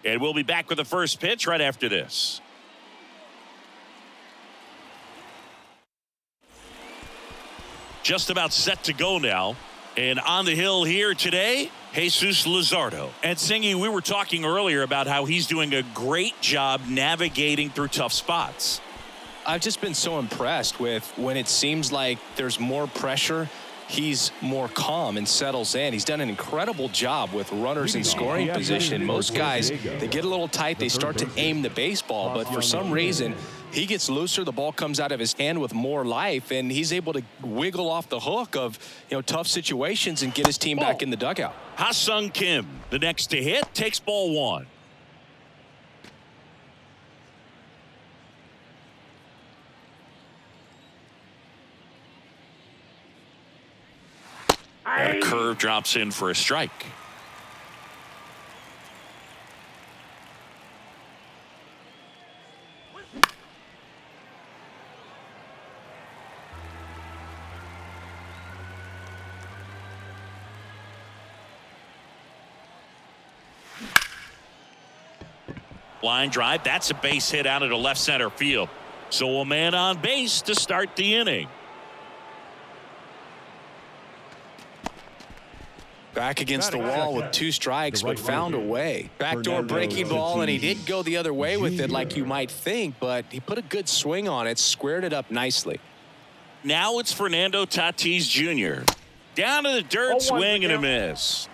And we'll be back with the first pitch right after this. Just about set to go now. And on the hill here today, Jesus Luzardo. And Singy, we were talking earlier about how he's doing a great job navigating through tough spots. I've just been so impressed with when it seems like there's more pressure, he's more calm and settles in. He's done an incredible job with runners in scoring position. Most guys, they get a little tight, they start to aim the baseball, but for some reason, he gets looser, the ball comes out of his hand with more life, and he's able to wiggle off the hook of, tough situations and get his team back in the dugout. Ha-Sung Kim, the next to hit, takes ball one. And a curve drops in for a strike. Line drive, that's a base hit out into left center field. So a man on base to start the inning. Back against the wall with 2 strikes, but found a way. Backdoor breaking ball, and he did go the other way with it like you might think, but he put a good swing on it, squared it up nicely. Now it's Fernando Tatis Jr. Down to the dirt, swing and a miss.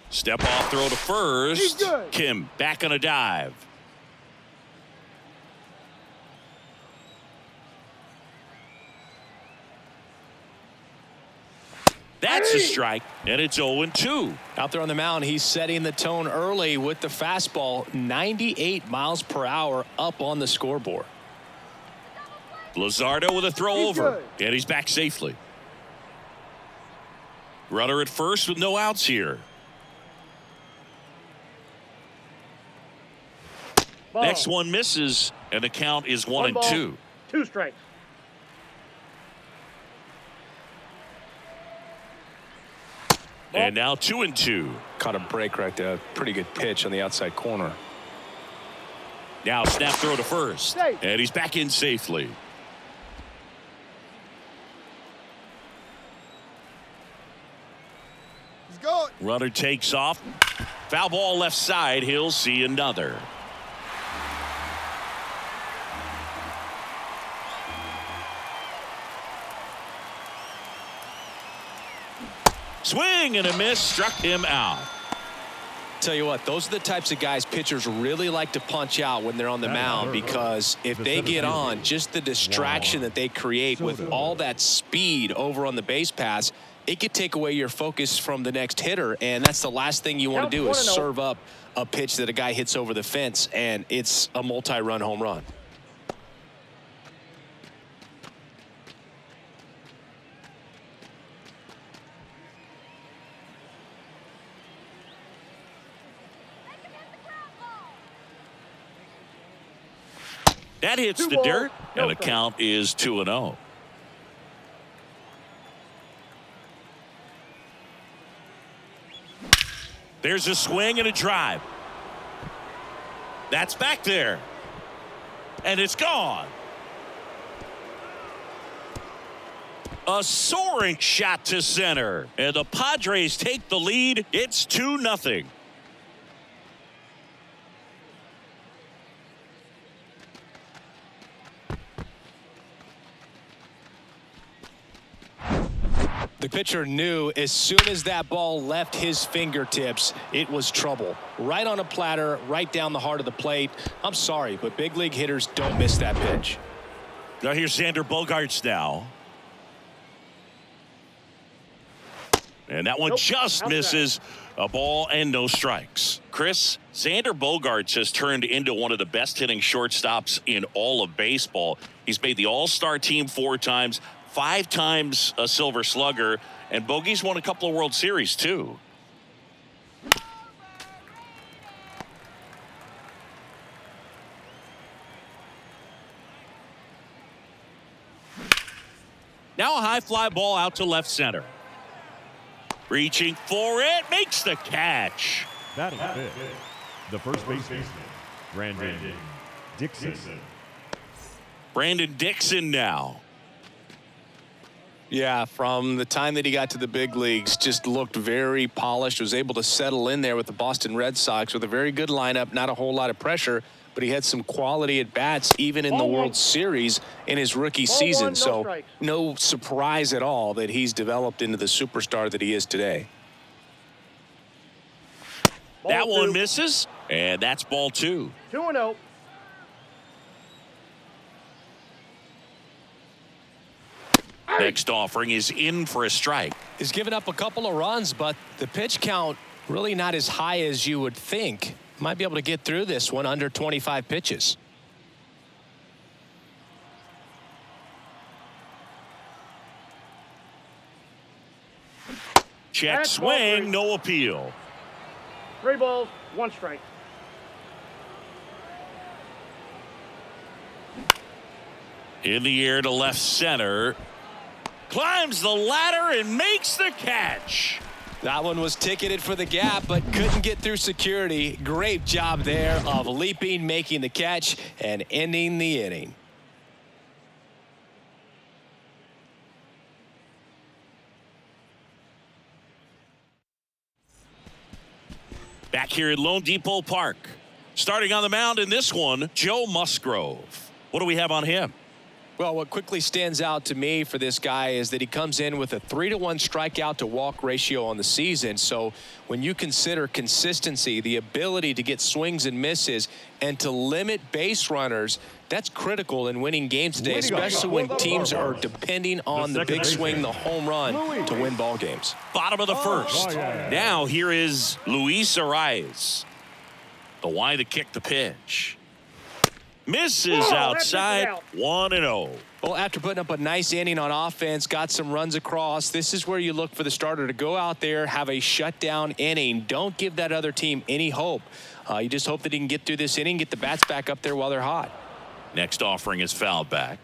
Step off throw to first. Kim back on a dive. That's a strike, and it's 0-2. Out there on the mound, he's setting the tone early with the fastball, 98 miles per hour up on the scoreboard. Luzardo with a throw over, and he's back safely. Runner at first with no outs here. Next one misses, and the count is 1-2. 2 strikes. And now 2-2. Caught a break right there. Pretty good pitch on the outside corner. Now snap throw to first, and he's back in safely. He's going. Runner takes off. Foul ball left side. He'll see another. Swing and a miss, struck him out. Tell you what, those are the types of guys pitchers really like to punch out when they're on the mound, because if they get on, just the distraction that they create with all that speed over on the base pass, it could take away your focus from the next hitter, and that's the last thing you want to do is serve up a pitch that a guy hits over the fence, and it's a multi-run home run. That hits the dirt, and the count is 2-0. There's a swing and a drive. That's back there. And it's gone. A soaring shot to center. And the Padres take the lead. It's 2-0. The pitcher knew as soon as that ball left his fingertips, it was trouble. Right on a platter, right down the heart of the plate. I'm sorry, but big league hitters don't miss that pitch. Now here's Xander Bogaerts now. And that one just misses. A ball and no strikes. Chris, Xander Bogaerts has turned into one of the best hitting shortstops in all of baseball. He's made the All-Star team 4 times. 5 times a Silver Slugger, and Bogey's won a couple of World Series too. Now a high fly ball out to left center. Reaching for it, makes the catch. Batting fifth, the first baseman, Brandon Dixon. Brandon Dixon now. Yeah, from the time that he got to the big leagues, just looked very polished, was able to settle in there with the Boston Red Sox with a very good lineup, not a whole lot of pressure, but he had some quality at bats even in the World Series in his rookie season. So no surprise at all that he's developed into the superstar that he is today. That one misses, and that's ball 2. 2-0. Next offering is in for a strike. He's given up a couple of runs, but the pitch count really not as high as you would think. Might be able to get through this one under 25 pitches. Check swing, no appeal. 3 balls, 1 strike. In the air to left center. Climbs the ladder and makes the catch. That one was ticketed for the gap, but couldn't get through security. Great job there of leaping, making the catch, and ending the inning. Back here at Lone Depot Park. Starting on the mound in this one, Joe Musgrove. What do we have on him? Well, what quickly stands out to me for this guy is that he comes in with a 3-to-1 strikeout to walk ratio on the season. So when you consider consistency, the ability to get swings and misses, and to limit base runners, that's critical in winning games today, especially when teams are depending on the big swing, the home run, to win ball games. Bottom of the first. Now here is Luis Ariz. The wide to kick the pitch. Misses outside, 1-0. Well, after putting up a nice inning on offense, got some runs across, this is where you look for the starter to go out there, have a shutdown inning. Don't give that other team any hope. You just hope that he can get through this inning, get the bats back up there while they're hot. Next offering is fouled back.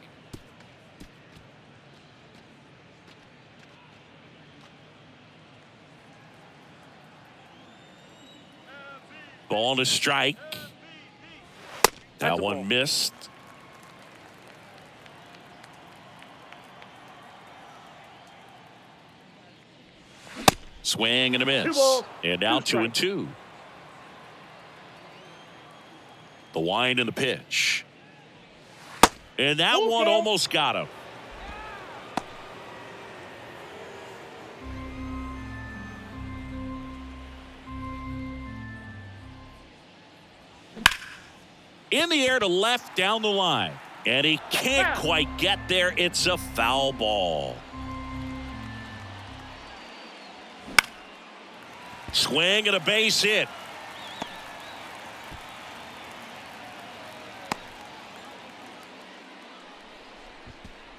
Ball to strike. That one missed. Swing and a miss. And now 2-2. The wind and the pitch. And that one almost got him. In the air to left down the line. And he can't quite get there. It's a foul ball. Swing and a base hit.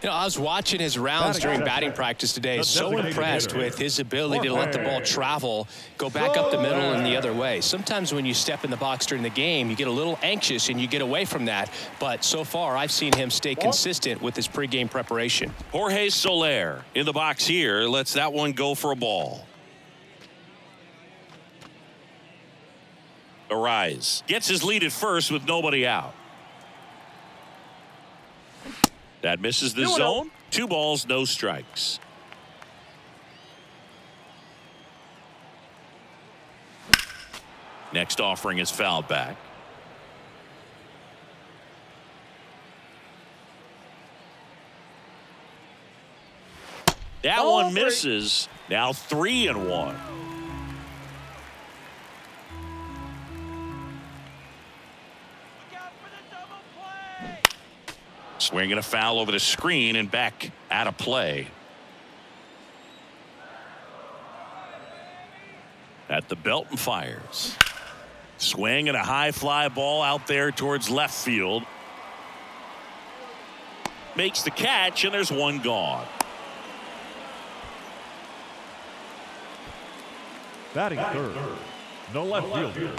You know, I was watching his rounds during batting practice today. So impressed with his ability to let the ball travel, go back up the middle and the other way. Sometimes when you step in the box during the game, you get a little anxious and you get away from that. But so far, I've seen him stay consistent with his pregame preparation. Jorge Soler in the box here. Lets that one go for a ball. Ariz gets his lead at first with nobody out. That misses the zone. 2 balls, no strikes. Next offering is fouled back. That one misses. Now 3-1. Swinging a foul over the screen and back out of play. At the belt and fires. Swing and a high fly ball out there towards left field. Makes the catch and there's one gone. Batting third, the left fielder,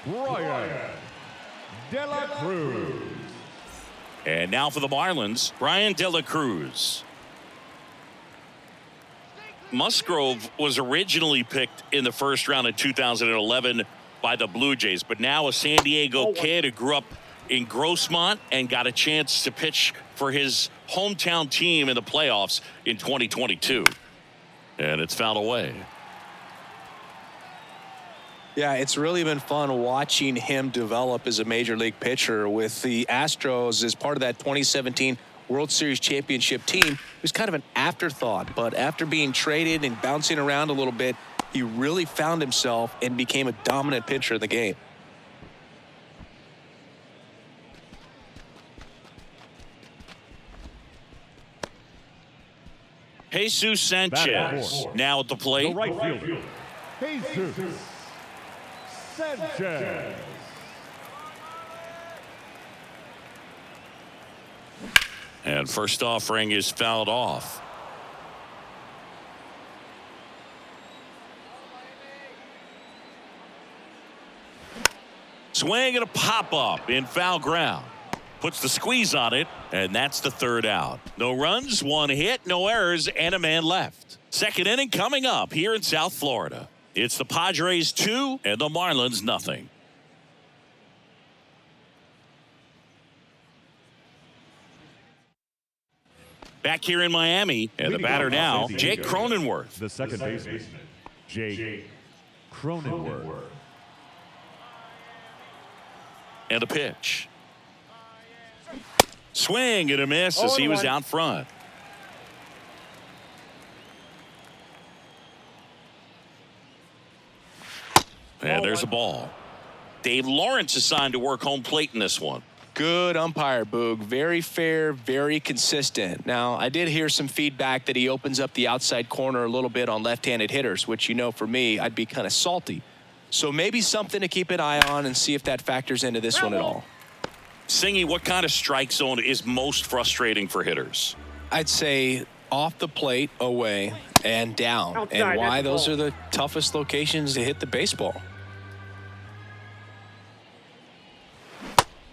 Brian De La Cruz. And now for the Marlins, Brian De La Cruz. Musgrove was originally picked in the first round in 2011 by the Blue Jays, but now a San Diego kid who grew up in Grossmont and got a chance to pitch for his hometown team in the playoffs in 2022. And it's fouled away. Yeah, it's really been fun watching him develop as a major league pitcher with the Astros as part of that 2017 World Series championship team. It was kind of an afterthought, but after being traded and bouncing around a little bit, he really found himself and became a dominant pitcher in the game. Jesus Sanchez now at the plate. The right fielder, Jesus Sanchez. And first offering is fouled off. Swing and a pop-up in foul ground. Puts the squeeze on it, and that's the third out. No runs, one hit, no errors, and a man left. Second inning coming up here in South Florida. It's the Padres 2 and the Marlins nothing. Back here in Miami, and the batter now, Jake Cronenworth. The second baseman, Jake Cronenworth. And a pitch. Swing and a miss as he was out front. And there's a ball. Dave Lawrence assigned to work home plate in this one. Good umpire, Boog. Very fair, very consistent. Now, I did hear some feedback that he opens up the outside corner a little bit on left-handed hitters, which, you know, for me, I'd be kind of salty. So maybe something to keep an eye on and see if that factors into this one at all. Singy, what kind of strike zone is most frustrating for hitters? I'd say off the plate, away, and down. And why those are the toughest locations to hit the baseball.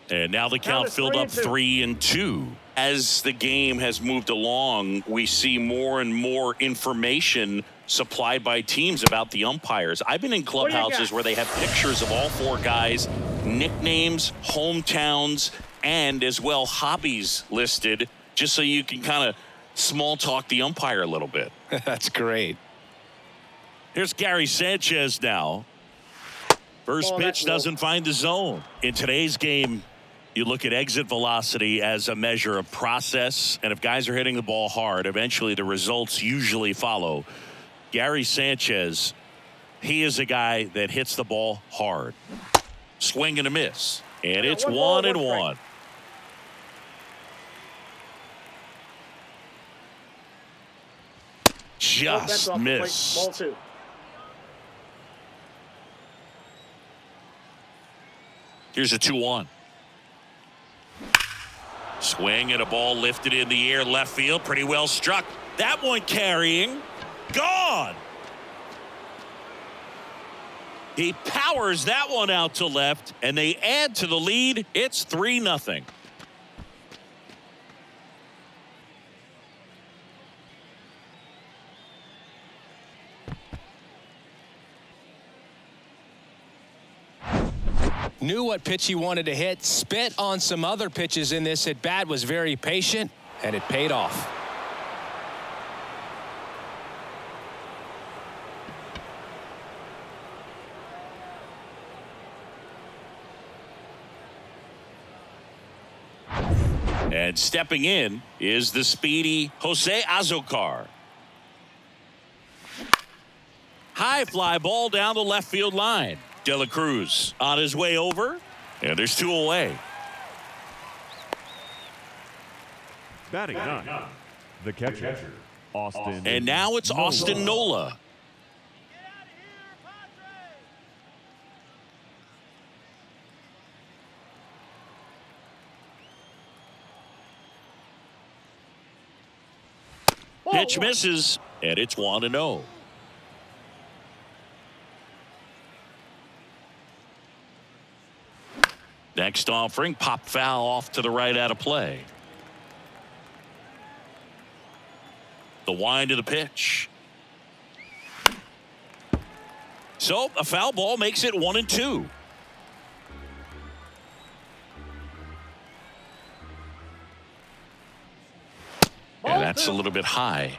And now the count filled up 3-2. As the game has moved along, we see more and more information supplied by teams about the umpires. I've been in clubhouses where they have pictures of all four guys, nicknames, hometowns, and as well hobbies listed, just so you can kind of small talk the umpire a little bit. That's great. Here's Gary Sanchez now. First pitch doesn't find the zone. In today's game, you look at exit velocity as a measure of process, and if guys are hitting the ball hard, eventually the results usually follow. Gary Sanchez, he is a guy that hits the ball hard. Swing and a miss, and it's 1-1. Just missed. Ball two. Here's a 2-1. Swing and a ball lifted in the air left field. Pretty well struck. That one carrying. Gone. He powers that one out to left, and they add to the lead. It's 3-0. Knew what pitch he wanted to hit, spit on some other pitches in this at bat, was very patient, and it paid off. And stepping in is the speedy Jose Azocar. High fly ball down the left field line. De La Cruz on his way over, and there's two away. Batting nine, the catcher, Austin. And now it's Austin Nola. Pitch misses, and it's 1-0. Next offering, pop foul off to the right out of play. The wind of the pitch. So a foul ball makes it 1-2. And that's a little bit high.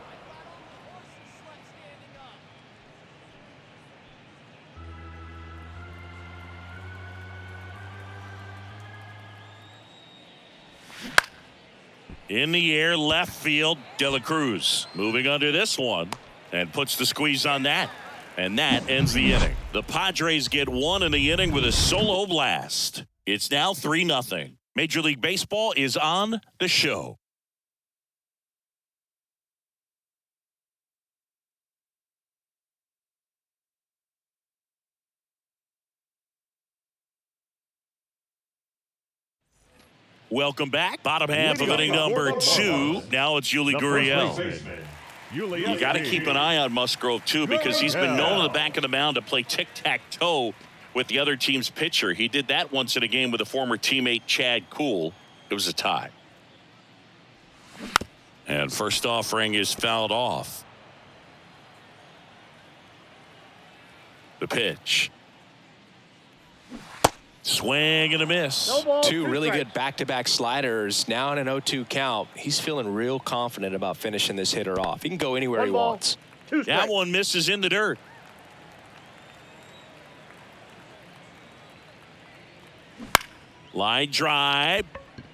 In the air, left field, De La Cruz moving under this one and puts the squeeze on that. And that ends the inning. The Padres get one in the inning with a solo blast. It's now 3-0. Major League Baseball is on the show. Welcome back. Bottom half of inning number 2. Now it's Yuli Gurriel. You got to keep an eye on Musgrove, too, because he's been known on the back of the mound to play tic-tac-toe with the other team's pitcher. He did that once in a game with a former teammate, Chad Kuhl. It was a tie. And first offering is fouled off. The pitch. Swing and a miss. No ball, Two really strikes. good back-to-back sliders. Now in an 0-2 count. He's feeling real confident about finishing this hitter off. He can go anywhere 1 he ball, wants. 2 strikes. That one misses in the dirt. Line drive.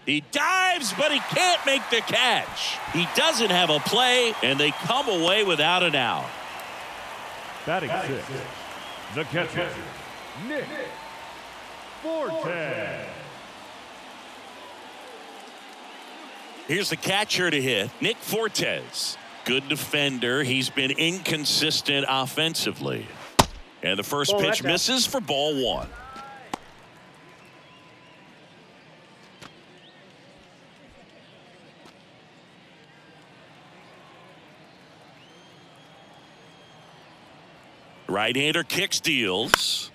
He dives, but he can't make the catch. He doesn't have a play, and they come away without an out. Batting 6. The catcher, Nick Forte. Here's the catcher to hit, Nick Fortes. Good defender. He's been inconsistent offensively. And the first Ball, pitch that's out. misses for ball 1. Right-hander kicks, deals.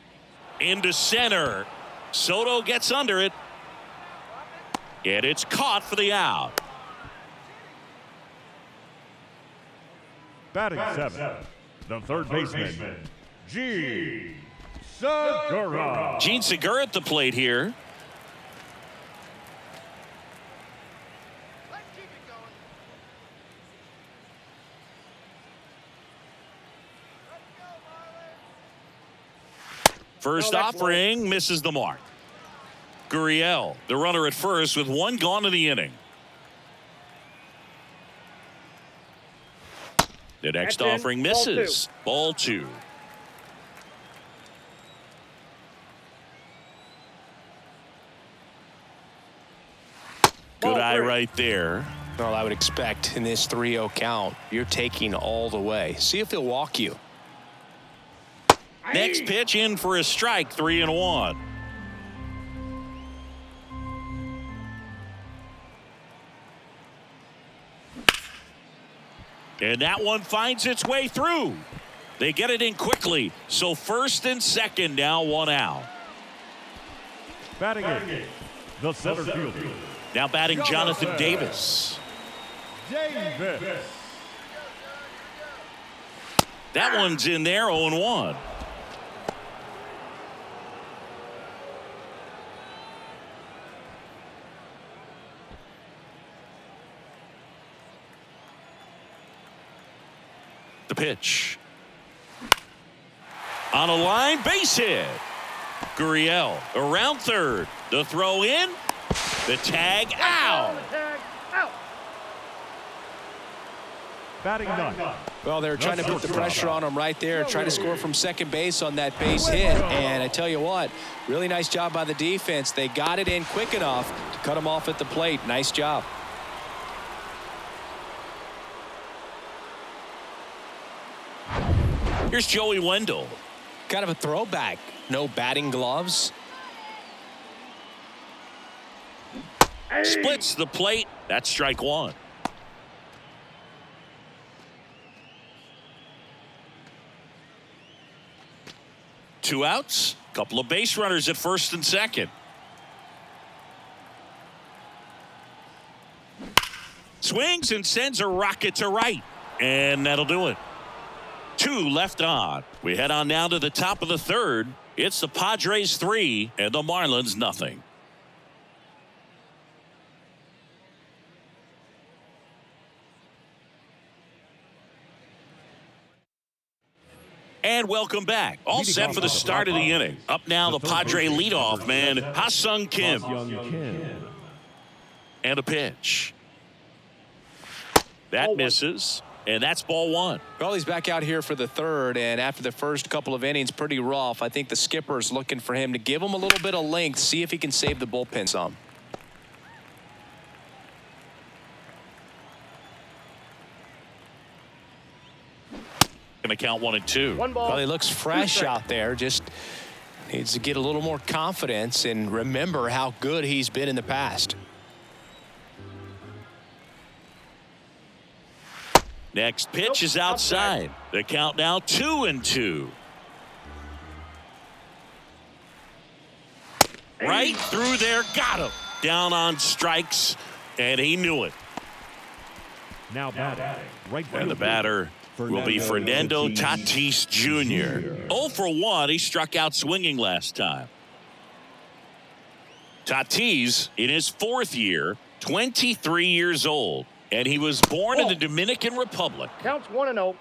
Into center. Soto gets under it. And it's caught for the out. Batting 7. The third baseman, Gene Segura. Gene Segura at the plate here. First offering misses the mark. Gurriel, the runner at first with 1 gone in the inning. The next That's in. offering Ball misses. Ball 2. Good eye right there. Well, I would expect in this 3-0 count, you're taking all the way. See if he'll walk you. Next pitch in for a strike, 3-1. And that one finds its way through. They get it in quickly. So first and second, now 1 out. Batting 8. The center fielder, Now batting Jonathan Davis. Davis. That one's in there, 0-1. The pitch. On a line, base hit. Gurriel around third. The throw in. The tag out. Tag out. Batting 9. Well, they're trying to put the pressure on him right there, trying to score from second base on that base hit. And I tell you what, really nice job by the defense. They got it in quick enough to cut him off at the plate. Nice job. Here's Joey Wendell. Kind of a throwback. No batting gloves. Splits the plate. That's strike 1. Two outs. Couple of base runners at first and second. Swings and sends a rocket to right. And that'll do it. 2 left on. We head on now to the top of the third. It's the Padres 3 and the Marlins nothing. And welcome back. All set for the start of the inning. Up now, the Padre leadoff man, Ha-Sung Kim. And a pitch. That misses, and that's ball 1. Well, he's back out here for the third, and after the first couple of innings, pretty rough. I think the skipper's looking for him to give him a little bit of length, see if he can save the bullpen some. Going to count 1 and 2. Well, he looks fresh out there. Just needs to get a little more confidence and remember how good he's been in the past. Next pitch is outside. The count now 2 and 2. Right through there, got him. Down on strikes, and he knew it. Now batting. Right and the batter will be Fernando Tatis Jr. 0 for 1. He struck out swinging last time. Tatis, in his 4th year, 23 years old, and he was born in the Dominican Republic. Counts 1-0.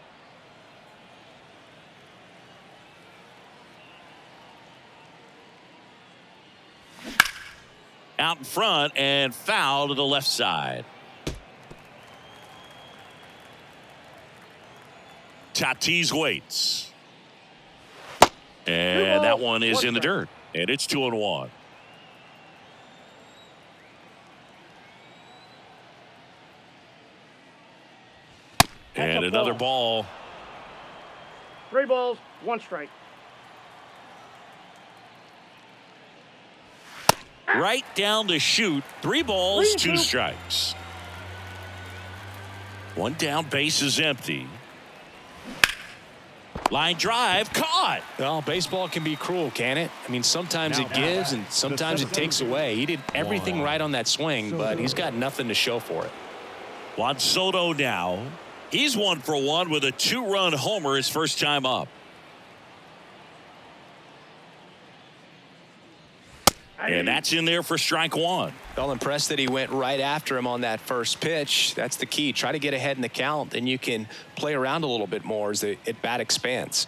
Out in front and foul to the left side. Tatis waits. And that one is in the dirt. And it's 2-1. And another ball. 3 balls, 1 strike. Right down the chute. 3 balls, 2 strikes. 1 down, base is empty. Line drive, caught. Well, baseball can be cruel, can it? I mean, sometimes it gives and sometimes it takes away. He did everything right on that swing, but he's got nothing to show for it. Juan Soto now. He's 1 for 1 with a 2-run homer his first time up. And that's in there for strike 1. Well, impressed that he went right after him on that first pitch. That's the key. Try to get ahead in the count, then you can play around a little bit more as the at-bat expands.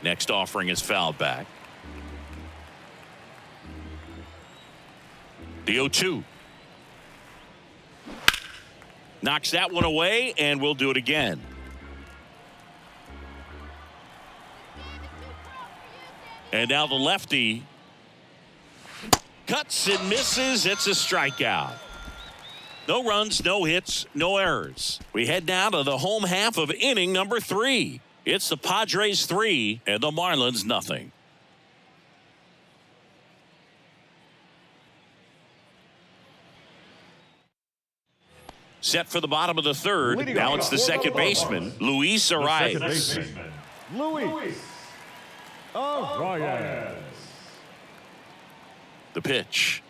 Next offering is fouled back. The 0-2. Knocks that one away, and we'll do it again. And now the lefty cuts and misses. It's a strikeout. No runs, no hits, no errors. We head now to the home half of inning number 3. It's the Padres 3 and the Marlins nothing. Set for the bottom of the third. Now it's the second baseman, Luis Arias. Luis Arias. The pitch.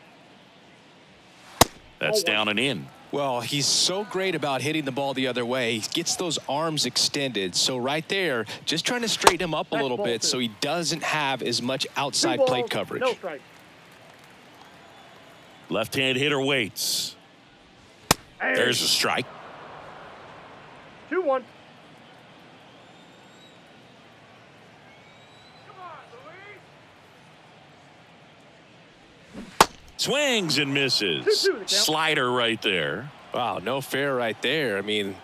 That's down and in. Well, he's so great about hitting the ball the other way. He gets those arms extended. So right there, just trying to straighten him up a little bit so he doesn't have as much outside plate coverage. No strike. Left-hand hitter waits. There's a strike. 2-1. Swings and misses. Slider right there. Wow, no fair right there. I mean,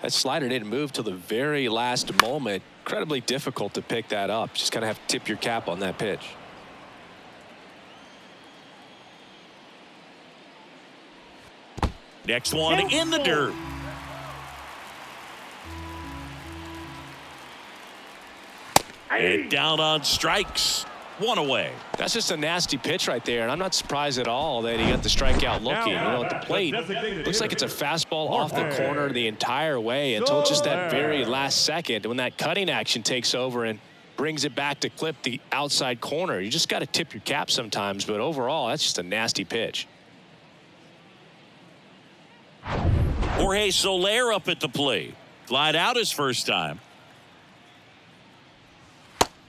that slider didn't move till the very last moment. Incredibly difficult to pick that up. Just kind of have to tip your cap on that pitch. Next one in the dirt. And down on strikes. 1 away. That's just a nasty pitch right there, and I'm not surprised at all that he got the strikeout looking. You know, at the plate, looks like it's a fastball off the corner the entire way until just that very last second when that cutting action takes over and brings it back to clip the outside corner. You just got to tip your cap sometimes, but overall, that's just a nasty pitch. Jorge Soler up at the plate. Flied out his first time.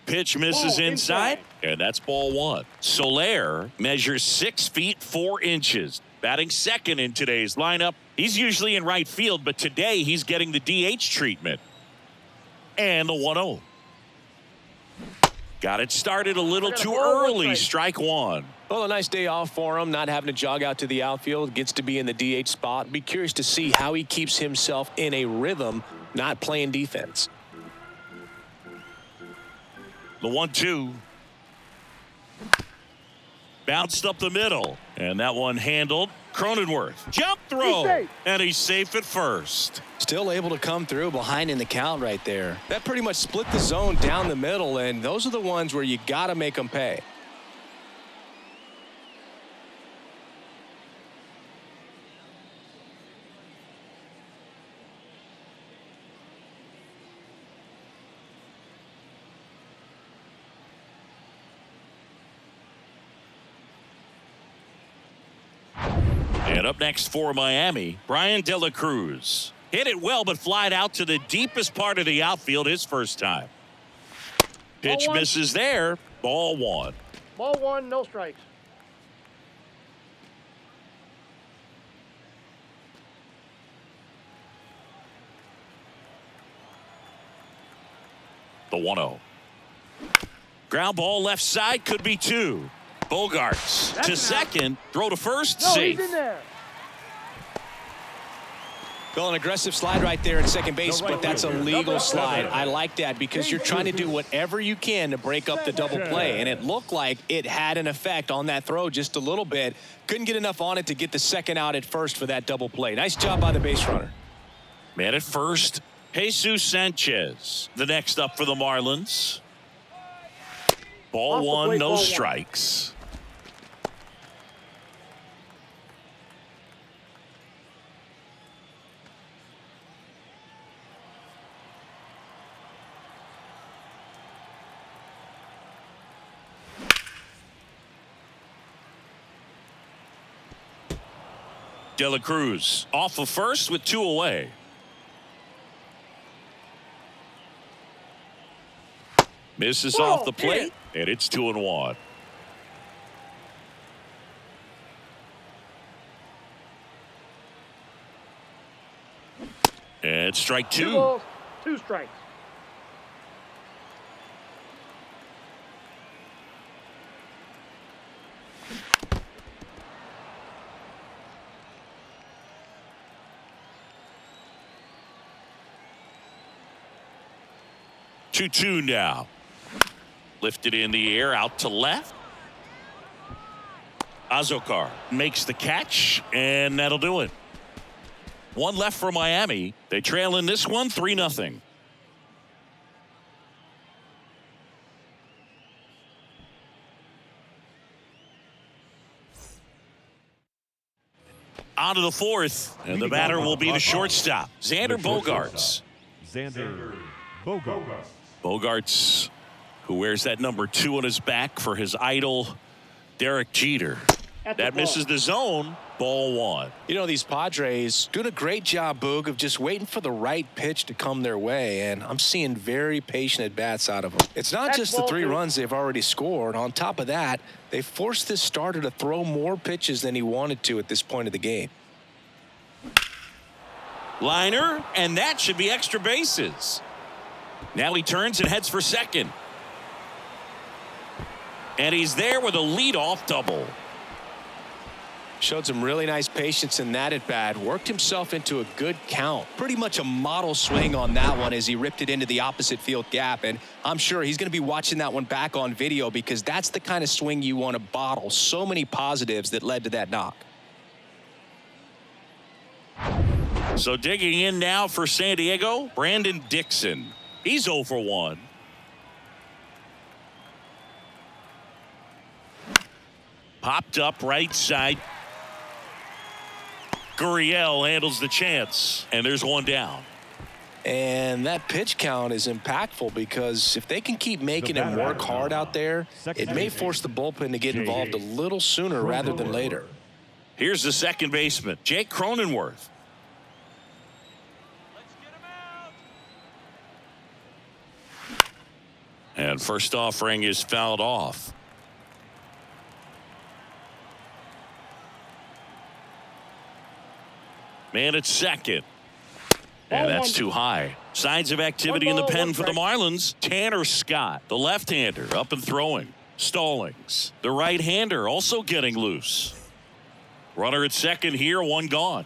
Pitch misses inside, and that's ball one. Soler measures 6 feet 4 inches. Batting second in today's lineup. He's usually in right field, but today he's getting the DH treatment. And the 1-0. Got it started a little too early. Strike one. Well, a nice day off for him, not having to jog out to the outfield. Gets to be in the DH spot. Be curious to see how he keeps himself in a rhythm, not playing defense. The 1-2. Bounced up the middle. And that one handled. Cronenworth. Jump throw. And he's safe at first. Still able to come through behind in the count right there. That pretty much split the zone down the middle, and those are the ones where you got to make them pay. And up next for Miami, Brian De La Cruz. Hit it well, but flied out to the deepest part of the outfield his first time. Pitch misses there. Ball one. Ball one, no strikes. The 1-0. Ground ball left side, could be two. Bogarts to second, throw to first, safe. He's in there. Well, an aggressive slide right there at second base, but that's a legal slide. I like that because you're trying to do whatever you can to break up the double play, and it looked like it had an effect on that throw just a little bit. Couldn't get enough on it to get the second out at first for that double play. Nice job by the base runner. Man at first, Jesus Sanchez. The next up for the Marlins. Ball one, no strikes. De La Cruz off of first with 2 away. Misses off the plate, and it's 2-1. And strike 2. 2 balls, 2 strikes. Two now. Lifted in the air out to left. Azokar makes the catch, and that'll do it. One left for Miami. They trail in this one 3-0. On to the fourth, and the batter will be the shortstop, Xander Bogaerts. Xander Bogaerts. Bogaerts, who wears that number 2 on his back for his idol, Derek Jeter. That misses the zone. Ball one. You know, these Padres doing a great job, Boog, of just waiting for the right pitch to come their way, and I'm seeing very patient at-bats out of them. It's not just the 3 runs they've already scored. On top of that, they forced this starter to throw more pitches than he wanted to at this point of the game. Liner, and that should be extra bases. Now he turns and heads for second. And he's there with a leadoff double. Showed some really nice patience in that at bat. Worked himself into a good count. Pretty much a model swing on that one as he ripped it into the opposite field gap. And I'm sure he's going to be watching that one back on video because that's the kind of swing you want to bottle. So many positives that led to that knock. So digging in now for San Diego, Brandon Dixon. He's 0 for 1. Popped up right side. Gurriel handles the chance, and there's one down. And that pitch count is impactful because if they can keep making him work hard out there, it may force the bullpen to get involved a little sooner rather than later. Here's the second baseman, Jake Cronenworth. And first offering is fouled off. Man at second. And that's too high. Signs of activity in the pen for the Marlins. Tanner Scott, the left-hander, up and throwing. Stallings, the right-hander, also getting loose. Runner at second here, one gone.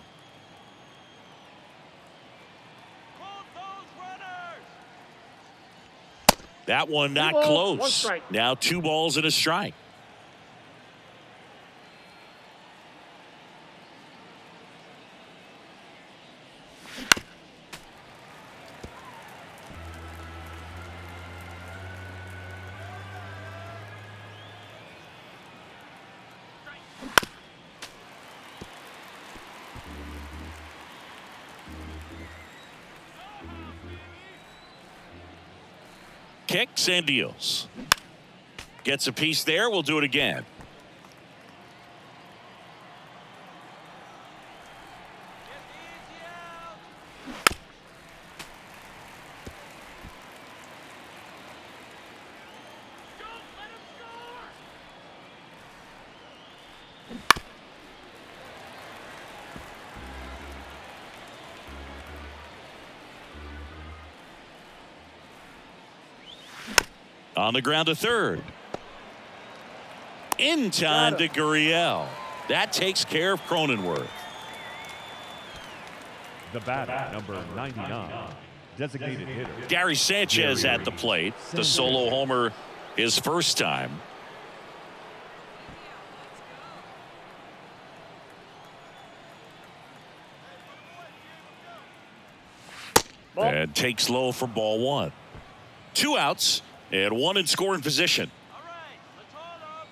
That one not close. Now 2 balls and a strike. Kicks and deals. Gets a piece there. We'll do it again. On the ground to third. In time to Gurriel. That takes care of Cronenworth. The batter, number 99, designated hitter. Gary Sanchez at the plate. The solo homer his first time. And takes low for ball one. 2 outs. And 1 in scoring position. All right, let's hold up.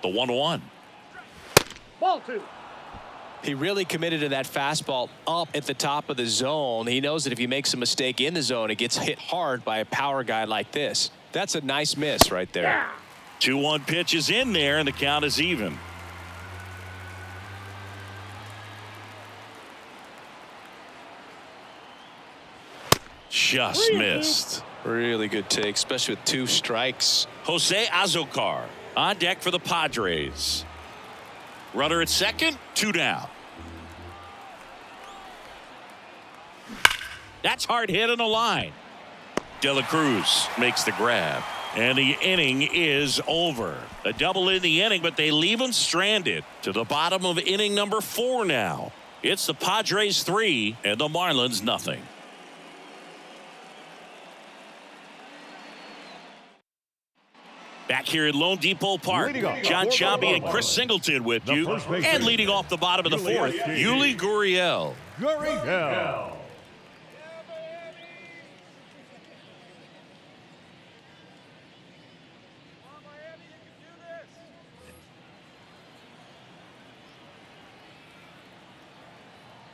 The 1-1. Ball 2. He really committed to that fastball up at the top of the zone. He knows that if he makes a mistake in the zone, it gets hit hard by a power guy like this. That's a nice miss right there. Yeah. 2-1 pitch is in there, and the count is even. Just missed. Really good take, especially with 2 strikes. Jose Azocar on deck for the Padres. Runner at second, 2 down. That's hard hit on the line. De La Cruz makes the grab. And the inning is over. A double in the inning, but they leave him stranded to the bottom of inning number 4 now. It's the Padres 3 and the Marlins nothing. Back here at Lone Depot Park, John Chambi and Chris Singleton with you. And leading off the bottom of the 4th, Yuli Gurriel. Gurriel.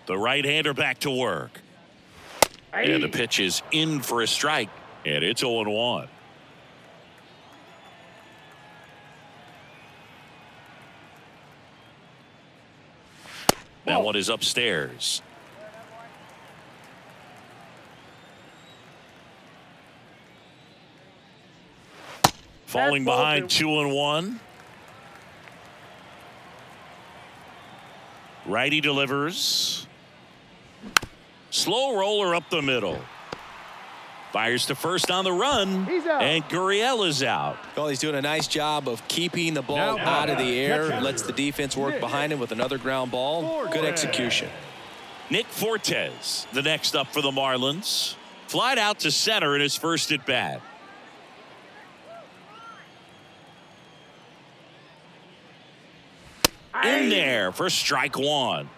The right-hander back to work. And the pitch is in for a strike. And it's 0-1. That one is upstairs. Falling behind 2-1. Righty delivers. Slow roller up the middle. Fires to first on the run. He's out. And Gurriel is out. Well, he's doing a nice job of keeping the ball out of the air. Lets the defense work behind him with another ground ball. Good execution. Nick Fortes, the next up for the Marlins. Flied out to center in his first at bat. In there for strike 1.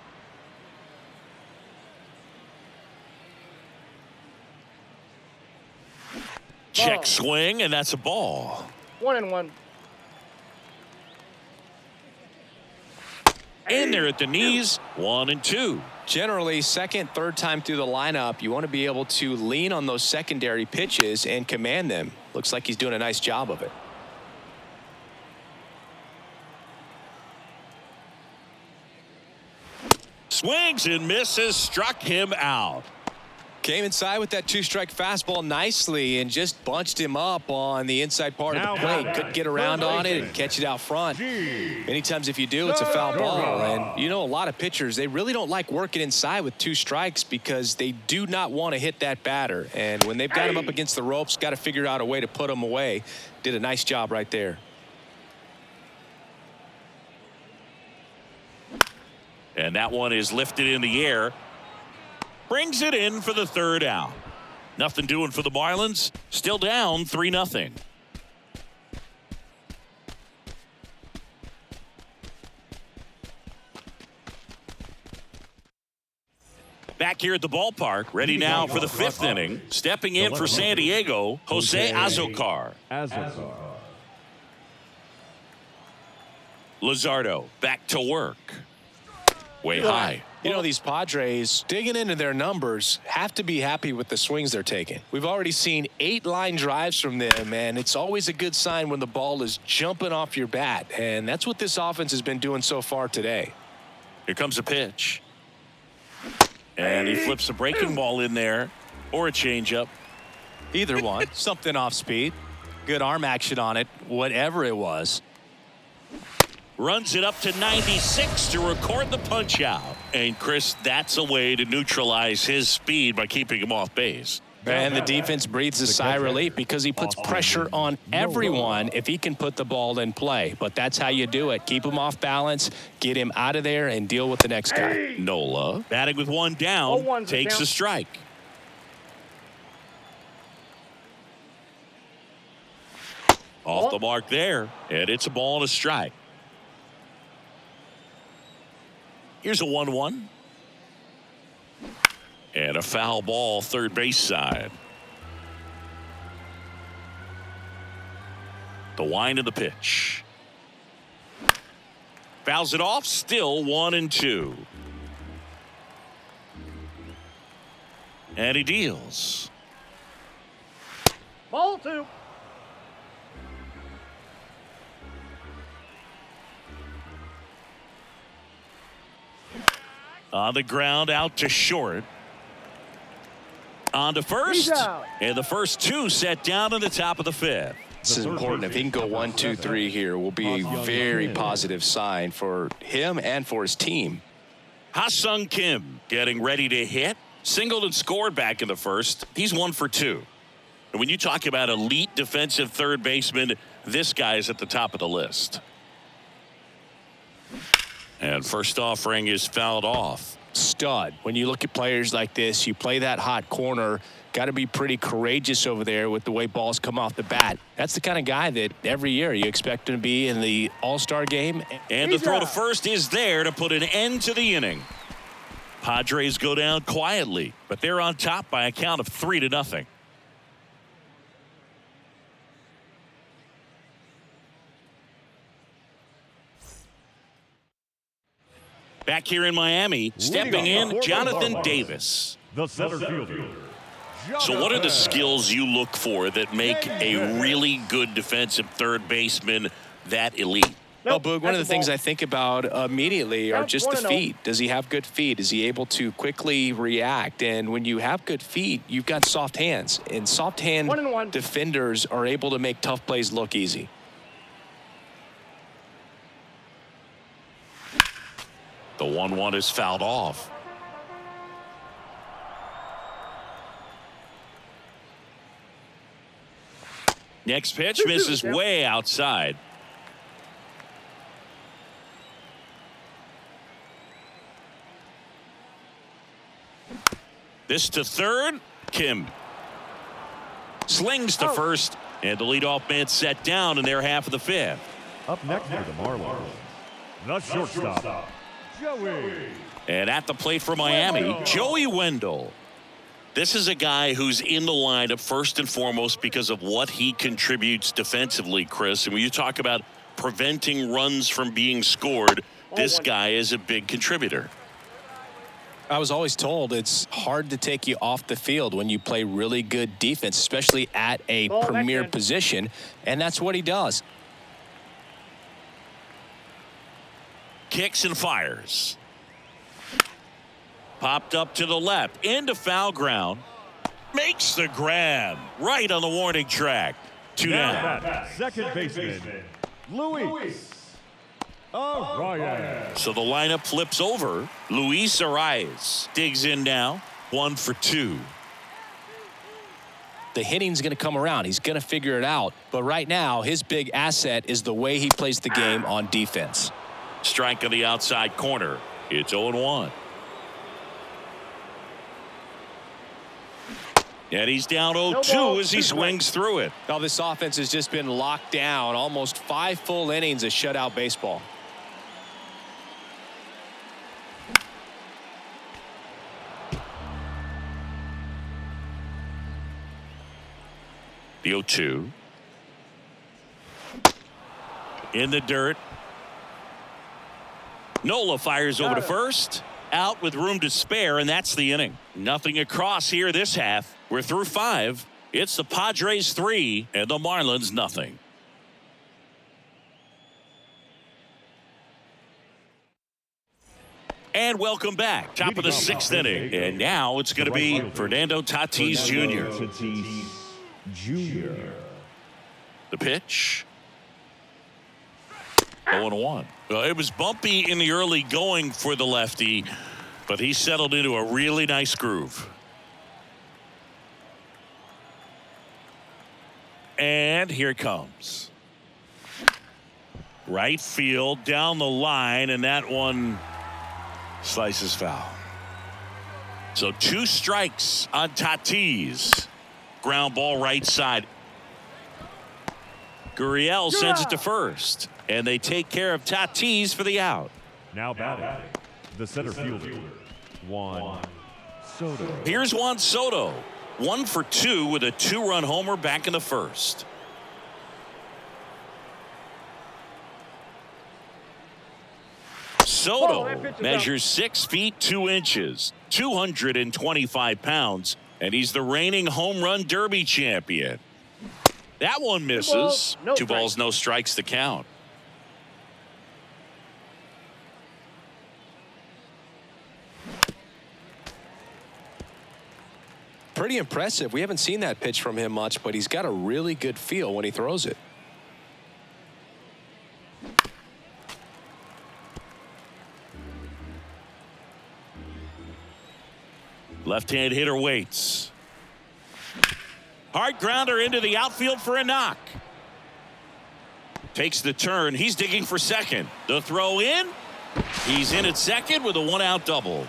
Check swing, and that's a ball. 1-1. In there at the knees, 1-2. Generally, second, third time through the lineup, you want to be able to lean on those secondary pitches and command them. Looks like he's doing a nice job of it. Swings and misses, struck him out. Came inside with that two-strike fastball nicely and just bunched him up on the inside part of the plate. Couldn't get around on it and catch it out front. Many times if you do, it's a foul ball. And you know, a lot of pitchers, they really don't like working inside with two strikes because they do not want to hit that batter. And when they've got him up against the ropes, got to figure out a way to put him away. Did a nice job right there. And that one is lifted in the air. Brings it in for the third out. Nothing doing for the Marlins. Still down 3-0. Back here at the ballpark, ready now for the fifth inning. Stepping in for San Diego, Jose Azocar. Luzardo back to work. Way high. You know, these Padres, digging into their numbers, have to be happy with the swings they're taking. We've already seen 8 line drives from them, and it's always a good sign when the ball is jumping off your bat. And that's what this offense has been doing so far today. Here comes a pitch. And he flips a breaking ball in there, or a changeup. Either one. Something off speed. Good arm action on it, whatever it was. Runs it up to 96 to record the punch out. And Chris, that's a way to neutralize his speed by keeping him off base. And the defense breathes a sigh of relief because he puts pressure on everyone if he can put the ball in play. But that's how you do it. Keep him off balance, get him out of there, and deal with the next guy. Nola, batting with one down, takes a strike. Off the mark there, and it's a ball and a strike. Here's a 1-1. And a foul ball, third base side. The wind of the pitch. Fouls it off, still 1-2. And he deals. Ball 2. On the ground, out to short. On to first. And the first 2 set down in the top of the 5th. This is important. If he can go 1, 2, 3 here, will be a very positive sign for him and for his team. Ha-Sung Kim getting ready to hit. Singled and scored back in the first. He's 1 for 2. And when you talk about elite defensive third baseman, this guy is at the top of the list. And first offering is fouled off. Stud. When you look at players like this, you play that hot corner, got to be pretty courageous over there with the way balls come off the bat. That's the kind of guy that every year you expect him to be in the All-Star game. And the throw to first is there to put an end to the inning. Padres go down quietly, but they're on top by a count of 3-0. Back here in Miami, stepping in, Jonathan Davis. The center fielder. So what are the skills you look for that make a really good defensive third baseman that elite? Well, Boog, one of the things I think about immediately are just the feet. Does he have good feet? Is he able to quickly react? And when you have good feet, you've got soft hands. And soft hand defenders are able to make tough plays look easy. The 1-1 is fouled off. Next pitch misses way outside. This to third. Kim slings to first, and the leadoff man set down in their half of the 5th. Up next for the Marlins, the shortstop, Joey. And at the plate for Miami, Joey Wendell. This is a guy who's in the lineup first and foremost because of what he contributes defensively, Chris. And when you talk about preventing runs from being scored, this guy is a big contributor. I was always told it's hard to take you off the field when you play really good defense, especially at a premier position, and that's what he does. Kicks and fires. Popped up to the left, into foul ground. Makes the grab right on the warning track. 2 down. Second baseman, Luis Arias. So the lineup flips over. Luis Arias digs in now. 1 for 2. The hitting's going to come around. He's going to figure it out. But right now, his big asset is the way he plays the game on defense. Strike on the outside corner. It's 0-1. And he's down 0-2 as he swings through it. Now this offense has just been locked down. Almost 5 full innings of shutout baseball. The 0-2. In the dirt. Nola fires over to first. Out with room to spare, and that's the inning. Nothing across here this half. We're through 5. It's the Padres 3 and the Marlins nothing. And welcome back. Top of the 6th inning. And now it's going to be Fernando Tatis Jr. The pitch. 0-1. It was bumpy in the early going for the lefty, but he settled into a really nice groove. And here it comes. Right field down the line, and that one slices foul. So 2 strikes on Tatis. Ground ball right side. Gurriel sends it to first, and they take care of Tatis for the out. Now batting, the center fielder, Juan Soto. Here's Juan Soto. 1 for 2 with a 2-run homer back in the first. Soto measures 6 feet 2 inches, 225 pounds, and he's the reigning home run derby champion. That one misses. 2 balls, no strikes to count. Pretty impressive. We haven't seen that pitch from him much, but he's got a really good feel when he throws it. Left-hand hitter waits. Hard grounder into the outfield for a knock. Takes the turn. He's digging for second. The throw in. He's in at second with a 1-out double.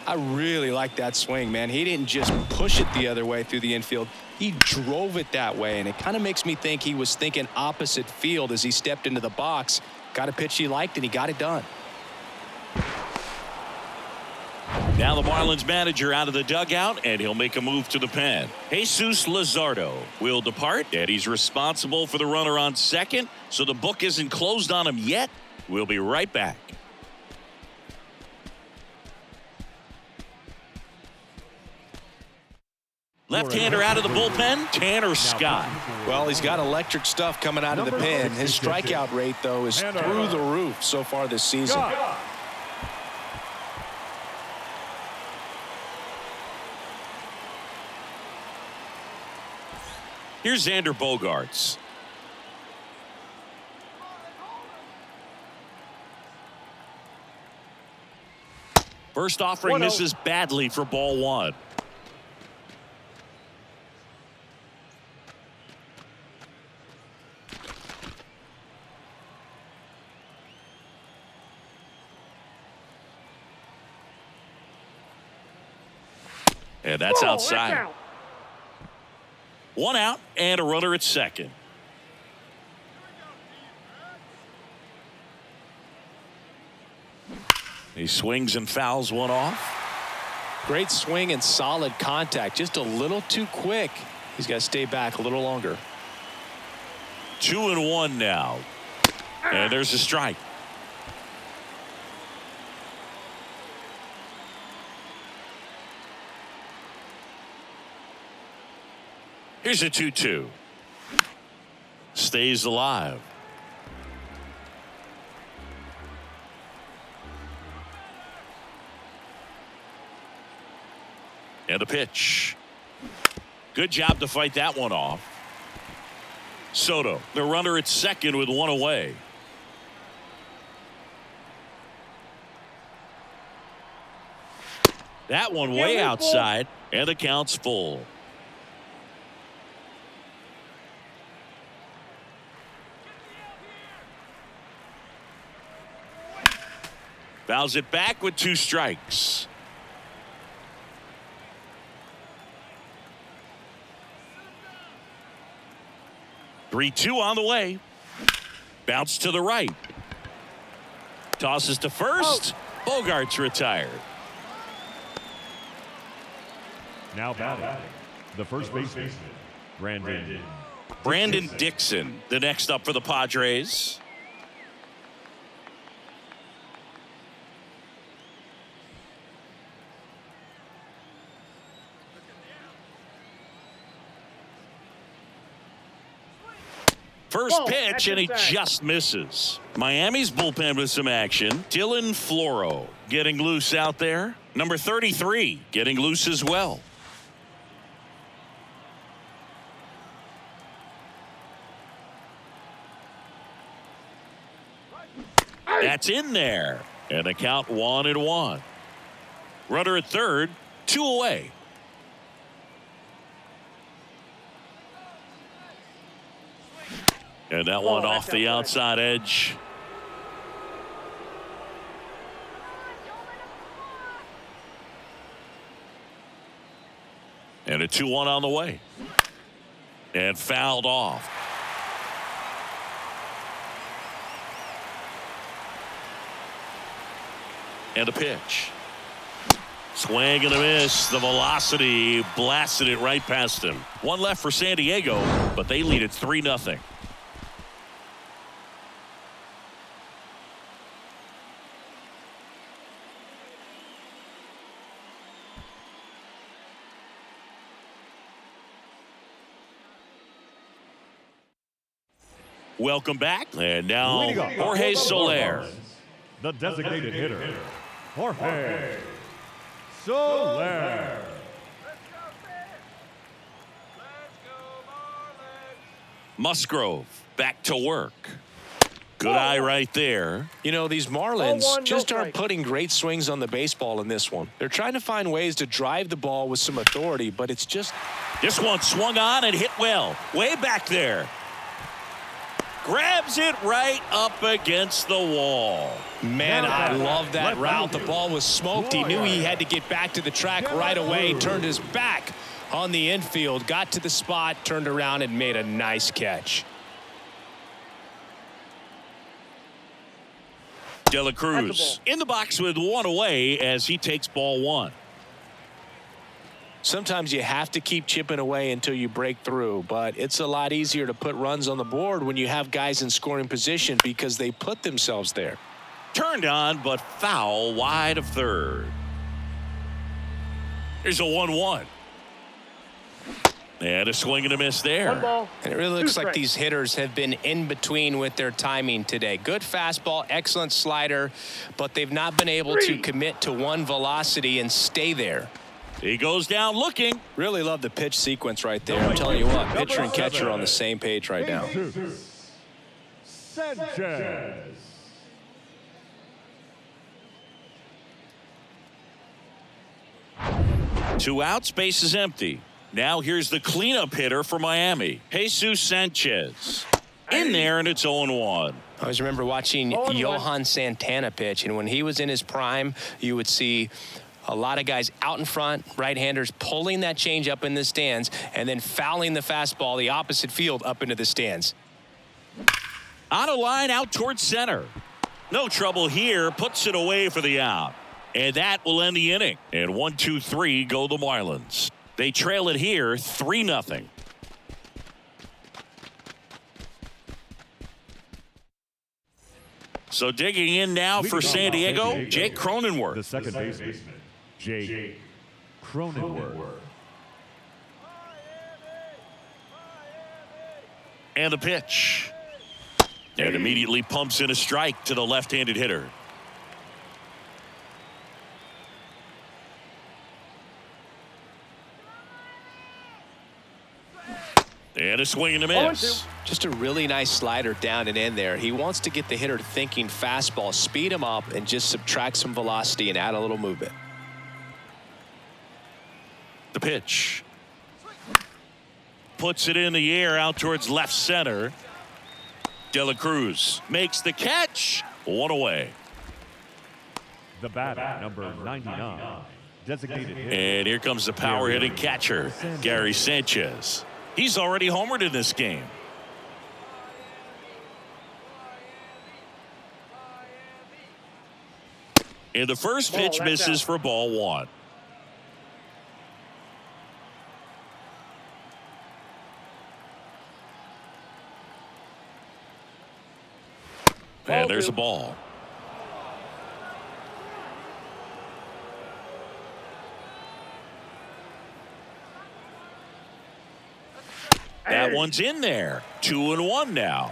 I really like that swing, man. He didn't just push it the other way through the infield. He drove it that way, and it kind of makes me think he was thinking opposite field as he stepped into the box. Got a pitch he liked, and he got it done. Now the Marlins manager out of the dugout, and he'll make a move to the pen. Jesus Luzardo will depart, and he's responsible for the runner on second, so the book isn't closed on him yet. We'll be right back. Left-hander out of the bullpen, Tanner Scott. Well, he's got electric stuff coming out of the pen. His strikeout rate, though, is through the roof so far this season. Here's Xander Bogaerts. First offering misses badly for ball 1. And that's outside. 1 out and a runner at second. He swings and fouls one off. Great swing and solid contact. Just a little too quick. He's got to stay back a little longer. 2-1 now. And there's a strike. Here's a 2-2. Stays alive. And the pitch. Good job to fight that one off. Soto, the runner at second with one away. That one way outside, and the count's full. Fouls it back with 2 strikes. Three-two on the way. Bounce to the right. Tosses to first. Bogart's retired. Now batting, the first baseman, Brandon Dixon, the next up for the Padres. First pitch, and he just misses. Miami's bullpen with some action. Dylan Floro getting loose out there. Number 33 getting loose as well. That's in there. And the count 1-1. Runner at third, 2 away. And that one off the outside edge. And a 2-1 on the way. And fouled off. And a pitch. Swing and a miss. The velocity blasted it right past him. One left for San Diego, but they lead it 3-0. Welcome back. And now Jorge Soler. The designated hitter, Jorge Soler. Musgrove back to work. Good eye right there. You know, these Marlins just aren't putting great swings on the baseball in this one. They're trying to find ways to drive the ball with some authority, but it's just... This one swung on and hit well. Way back there. Grabs it right up against the wall. Man, I love that route. The ball was smoked. He knew he had to get back to the track right away. Turned his back on the infield. Got to the spot, turned around, and made a nice catch. De La Cruz in the box with one away as he takes ball 1. Sometimes you have to keep chipping away until you break through, but it's a lot easier to put runs on the board when you have guys in scoring position because they put themselves there. Turned on, but foul wide of third. Here's a 1-1. And a swing and a miss there. And it really looks like these hitters have been in between with their timing today. Good fastball, excellent slider, but they've not been able to commit to one velocity and stay there. He goes down looking. Really love the pitch sequence right there. I'm telling you what, pitcher and catcher are on the same page right now. Sanchez. Two outs, base is empty. Now here's the cleanup hitter for Miami, Jesus Sanchez. In there, and it's 0-1. I always remember watching Johan Santana pitch, and when he was in his prime, you would see a lot of guys out in front, right-handers pulling that change up in the stands and then fouling the fastball the opposite field up into the stands. On a line out towards center. No trouble here. Puts it away for the out. And that will end the inning. And 1-2-3 go the Marlins. They trail it here 3-0. So digging in now for San Diego, Jake Cronenworth. The second baseman, Jake Cronenworth. And the pitch. And immediately pumps in a strike to the left-handed hitter. And a swing and a miss. Just a really nice slider down and in there. He wants to get the hitter thinking fastball, speed him up, and just subtract some velocity and add a little movement. The pitch. Puts it in the air out towards left center. De La Cruz makes the catch. One away. The batter, number 99, designated hitter. And here comes the power hitting catcher, Gary Sanchez. He's already homered in this game. And the first pitch misses for ball one. And there's a ball. That one's in there. 2-1 now.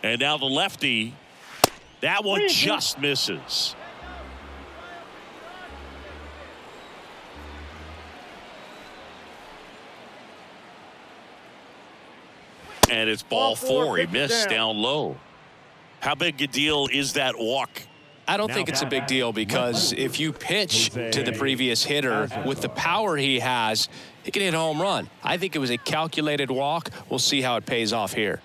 And now the lefty. That one just misses. And it's ball four. He missed down low. How big a deal is that walk? I don't think it's a big deal because if you pitch to the previous hitter with the power he has, he can hit a home run. I think it was a calculated walk. We'll see how it pays off here.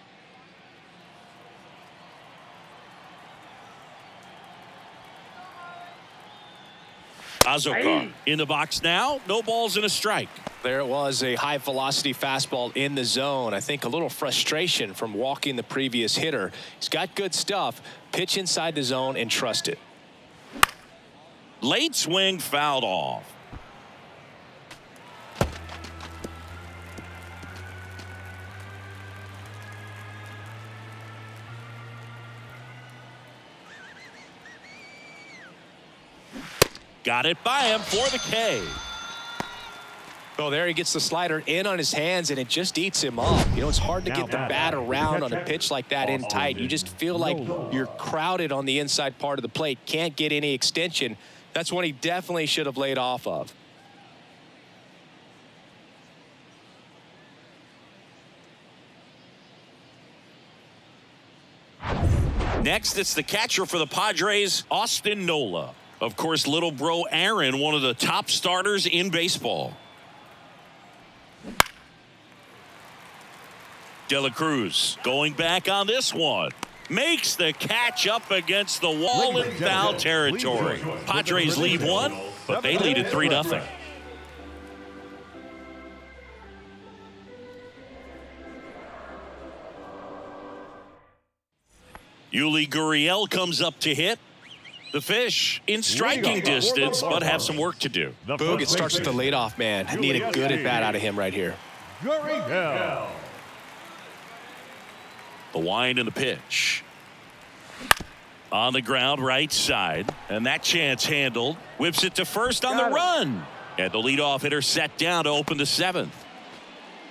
Azoka in the box now. No balls and a strike. There it was, a high velocity fastball in the zone. I think a little frustration from walking the previous hitter. He's got good stuff. Pitch inside the zone and trust it. Late swing fouled off. Got it by him for the K. Oh, there he gets the slider in on his hands, and it just eats him up. You know, it's hard to get the bat around on a pitch like that in tight. You just feel like you're crowded on the inside part of the plate. Can't get any extension. That's one he definitely should have laid off of. Next, it's the catcher for the Padres, Austin Nola. Of course, little bro Aaron, one of the top starters in baseball. De La Cruz going back on this one. Makes the catch up against the wall in foul territory. Padres lead one, but they lead it 3-0. Yuli Gurriel comes up to hit. The Fish in striking distance, but have some work to do. Boog, it starts with the leadoff man. Need a good at-bat out of him right here. Gurriel. The wind and the pitch. On the ground, right side. And that chance handled. Whips it to first on the run. And the leadoff hitter set down to open the seventh.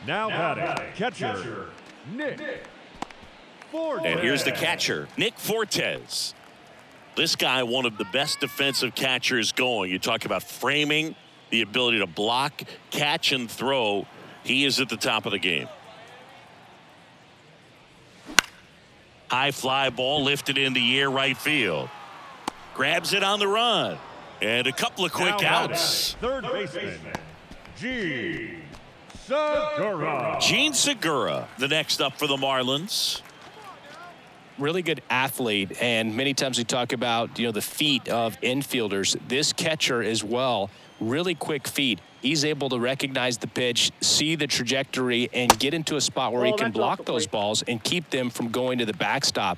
Now batting, catcher, Nick Fortes. And here's the catcher, Nick Fortes. This guy, one of the best defensive catchers going. You talk about framing, the ability to block, catch, and throw. He is at the top of the game. High fly ball lifted in the air right field. Grabs it on the run. And a couple of quick outs. Third baseman, Gene Segura. Gene Segura, the next up for the Marlins. Really good athlete, and many times we talk about, you know, the feet of infielders. This catcher as well, really quick feet. He's able to recognize the pitch, see the trajectory, and get into a spot where he can block those balls and keep them from going to the backstop.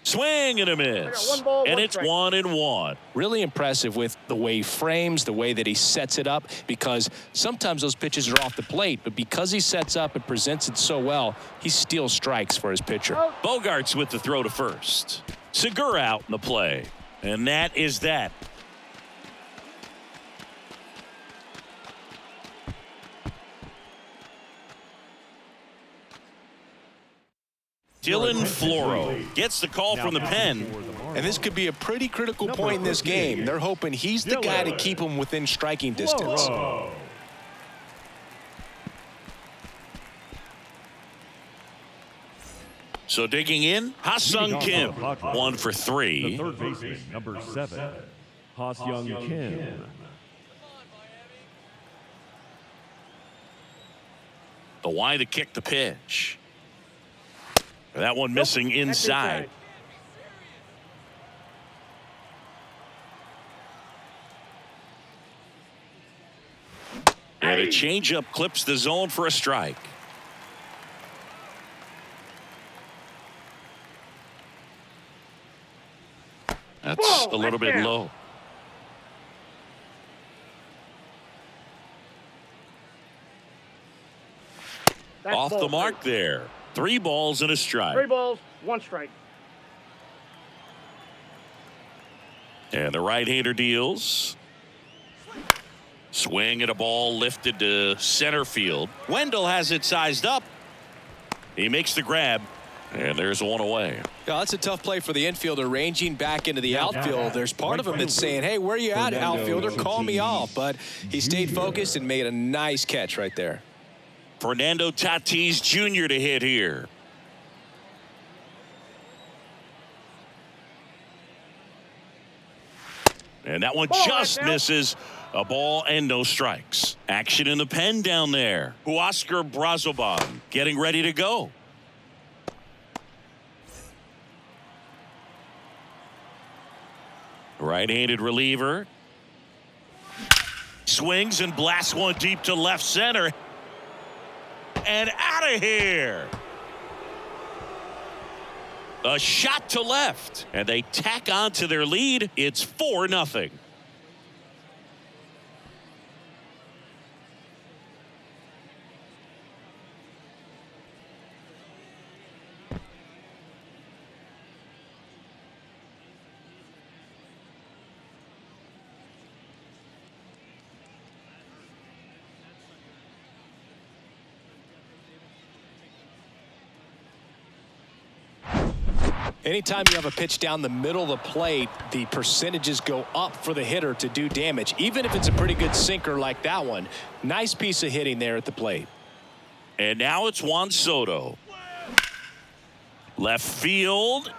Swing and a miss. And it's 1-1. Really impressive with the way he frames, the way that he sets it up, because sometimes those pitches are off the plate, but because he sets up and presents it so well, he steals strikes for his pitcher. Bogarts with the throw to first. Segura out in the play. And that is that. Dylan Floro gets the call from the pen. And this could be a pretty critical point in this game. They're hoping he's the guy to keep them within striking distance. So digging in, Ha-Sung Kim, 1 for 3. The third baseman, number 7, Ha-Sung Kim. The Y to kick the pitch. That one missing inside. And a changeup clips the zone for a strike. That's a little bit low. Off the mark there. 3 balls and a strike. 3 balls, 1 strike. And the right-hander deals. Swing at a ball lifted to center field. Wendell has it sized up. He makes the grab. And there's 1 away. Yeah, that's a tough play for the infielder, ranging back into the outfield. There's part of him that's saying, hey, where you at, outfielder? Call me off. But he stayed focused and made a nice catch right there. Fernando Tatis Jr. to hit here. And that one just misses. A ball and no strikes. Action in the pen down there. Huascar Brazoban getting ready to go. Right-handed reliever. Swings and blasts one deep to left center. And out of here. A shot to left. And they tack on to their lead. It's 4-0. Anytime you have a pitch down the middle of the plate, the percentages go up for the hitter to do damage, even if it's a pretty good sinker like that one. Nice piece of hitting there at the plate. And now it's Juan Soto. Left field.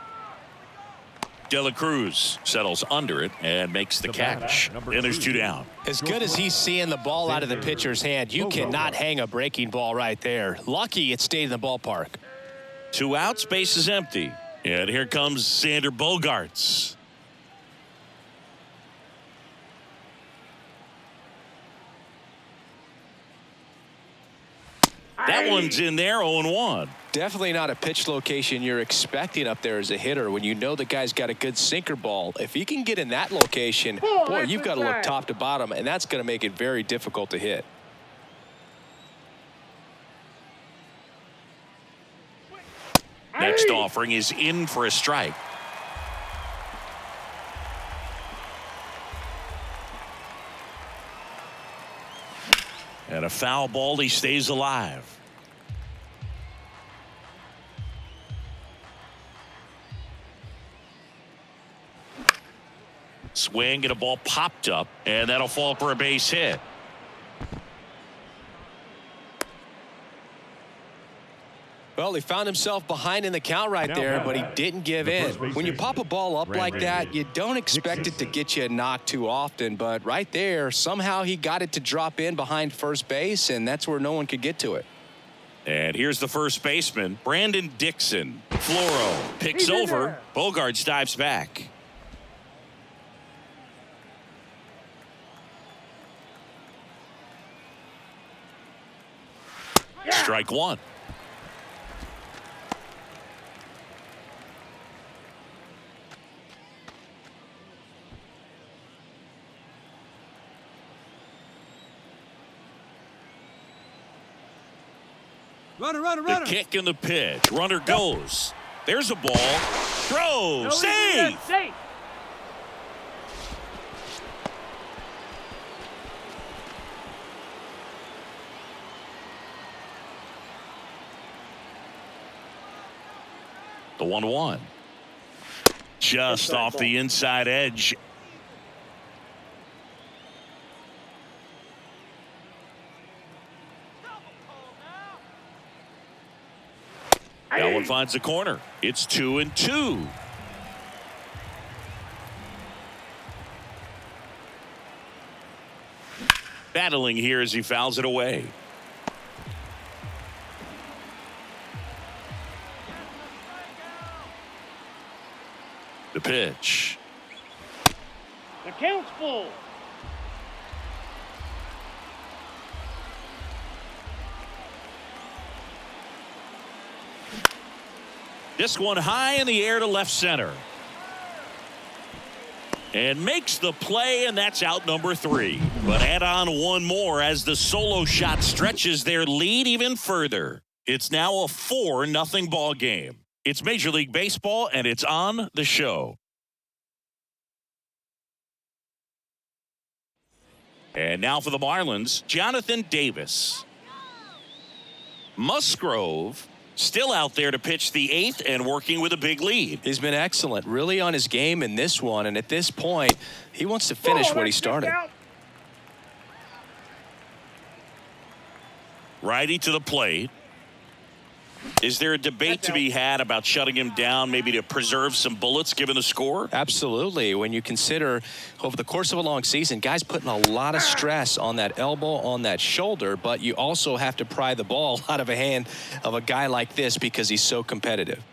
De La Cruz settles under it and makes the catch. And there's 2 down. As good as he's seeing the ball out of the pitcher's hand, you cannot hang a breaking ball right there. Lucky it stayed in the ballpark. 2 outs, base is empty. And here comes Xander Bogaerts. That one's in there, 0-1. Definitely not a pitch location you're expecting up there as a hitter when you know the guy's got a good sinker ball. If he can get in that location, boy, you've got to look top to bottom, and that's going to make it very difficult to hit. Next offering is in for a strike. And a foul ball, he stays alive. Swing and a ball popped up, and that'll fall for a base hit. Well, he found himself behind in the count right there, but he didn't give in. When you pop a ball up like that, you don't expect it to get you a knock too often, but right there, somehow he got it to drop in behind first base, and that's where no one could get to it. And here's the first baseman, Brandon Dixon. Floro picks over. Bogaerts dives back. Strike 1. Runner. The kick and the pitch. Runner goes. There's a ball. Throw. Save. The 1-1. Just off the inside edge. That one finds the corner. It's 2-2. Battling here as he fouls it away. The pitch. The count's full. This one high in the air to left center. And makes the play, and that's out number 3. But add on one more as the solo shot stretches their lead even further. It's now a 4-0 ball game. It's Major League Baseball, and it's on the show. And now for the Marlins, Jonathan Davis. Musgrove still out there to pitch the 8th and working with a big lead. He's been excellent, really on his game in this one, and at this point, he wants to finish what he started. Righty to the plate. Is there a debate to be had about shutting him down, maybe to preserve some bullets given the score? Absolutely. When you consider over the course of a long season, guys putting a lot of stress on that elbow, on that shoulder, but you also have to pry the ball out of a hand of a guy like this because he's so competitive.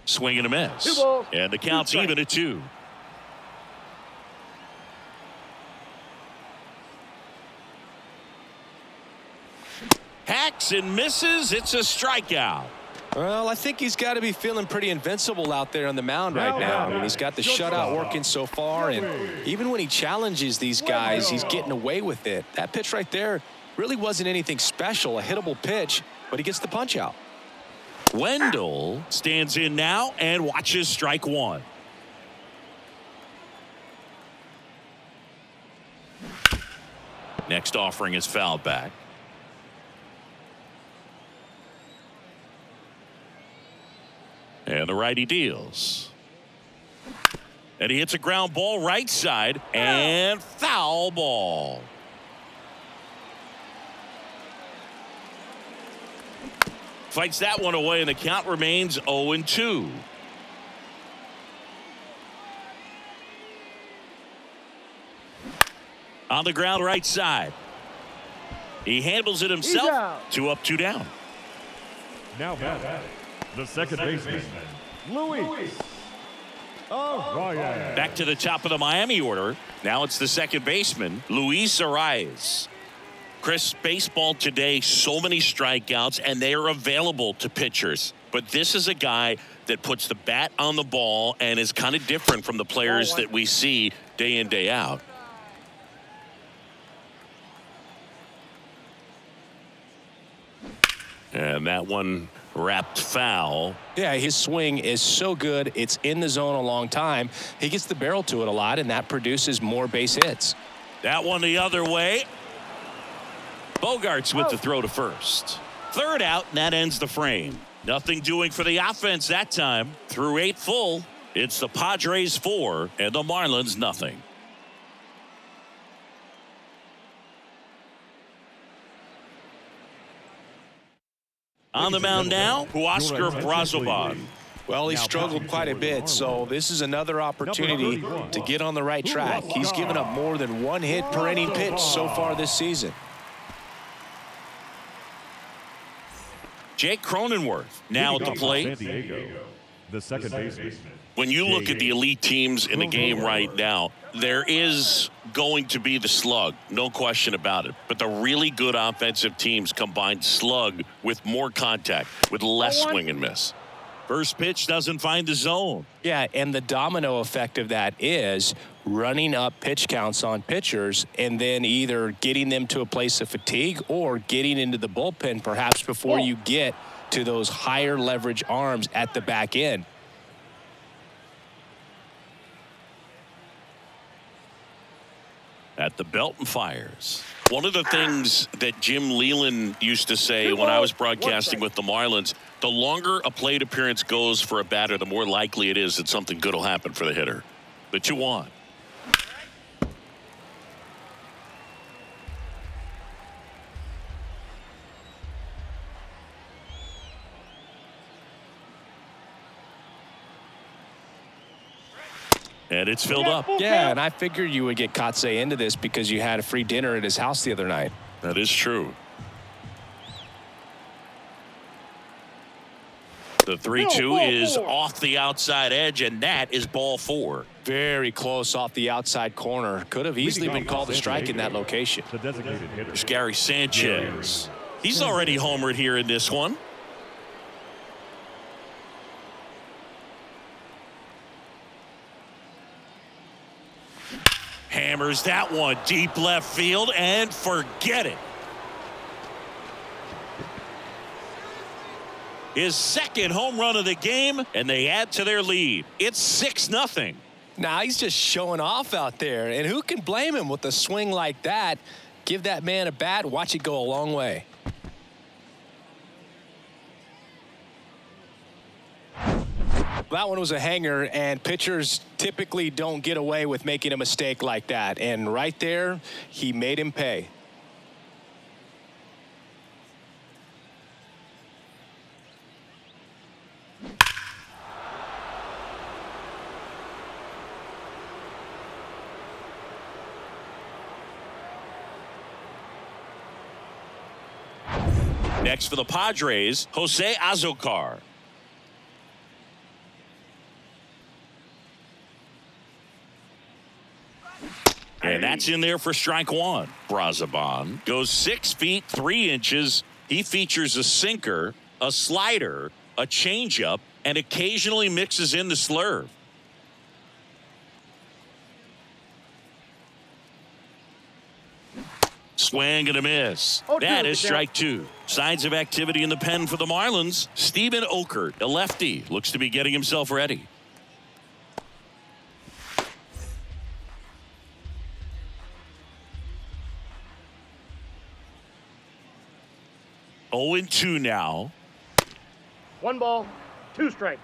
Swing and a miss. 2 balls. And the count's even at 2. Hacks and misses. It's a strikeout. Well, I think he's got to be feeling pretty invincible out there on the mound right now. I mean, he's got the shutout working so far, and even when he challenges these guys, he's getting away with it. That pitch right there really wasn't anything special, a hittable pitch, but he gets the punch out. Wendell stands in now and watches strike 1. Next offering is fouled back. And the righty deals. And he hits a ground ball right side and foul ball. Fights that one away, and the count remains 0-2. On the ground right side. He handles it himself. 2 up, 2 down. Now batting, the second baseman, Luis Arraez. Back to the top of the Miami order. Now it's the second baseman, Luis Arraez. Chris, baseball today, so many strikeouts, and they are available to pitchers. But this is a guy that puts the bat on the ball and is kind of different from the players that we see day in, day out. And that one wrapped foul. Yeah, his swing is so good. It's in the zone a long time. He gets the barrel to it a lot, and that produces more base hits. That one the other way. Bogarts with the throw to first. Third out, and that ends the frame. Nothing doing for the offense that time. Through 8 full, it's the Padres 4 and the Marlins nothing. On the mound now, Huascar Brazoban. Well, he struggled quite a bit, so this is another opportunity to get on the right track. He's given up more than 1 hit per inning pitch so far this season. Jake Cronenworth now at the plate. The second baseman. When you look at the elite teams in the game right now, there is going to be the slug, no question about it. But the really good offensive teams combine slug with more contact, with less swing and miss. First pitch doesn't find the zone. Yeah, and the domino effect of that is running up pitch counts on pitchers and then either getting them to a place of fatigue or getting into the bullpen perhaps before you get to those higher leverage arms at the back end. at the belt and fires. One of the things that Jim Leland used to say when I was broadcasting with the Marlins, the longer a plate appearance goes for a batter, the more likely it is that something good will happen for the hitter. The 2-1. And it's filled up. Yeah, and I figured you would get Kotsay into this because you had a free dinner at his house the other night. That is true. The 3-2 is off the outside edge, and that is ball 4. Very close off the outside corner. Could have easily been called a strike in that location. The designated hitter. There's Gary Sanchez. He's already homered here in this one. Hammers that one deep left field and forget it. His second home run of the game, and they add to their lead. It's 6-0. Now he's just showing off out there, and who can blame him with a swing like that? Give that man a bat, watch it go a long way. That one was a hanger, and pitchers typically don't get away with making a mistake like that. And right there, he made him pay. Next for the Padres, Jose Azocar. And that's in there for strike 1. Brazaban goes 6 feet 3 inches. He features a sinker, a slider, a changeup, and occasionally mixes in the slurve. Swing and a miss. That is strike 2. Signs of activity in the pen for the Marlins. Steven Okert, a lefty, looks to be getting himself ready. Oh, 2 now. 1 ball, 2 strikes.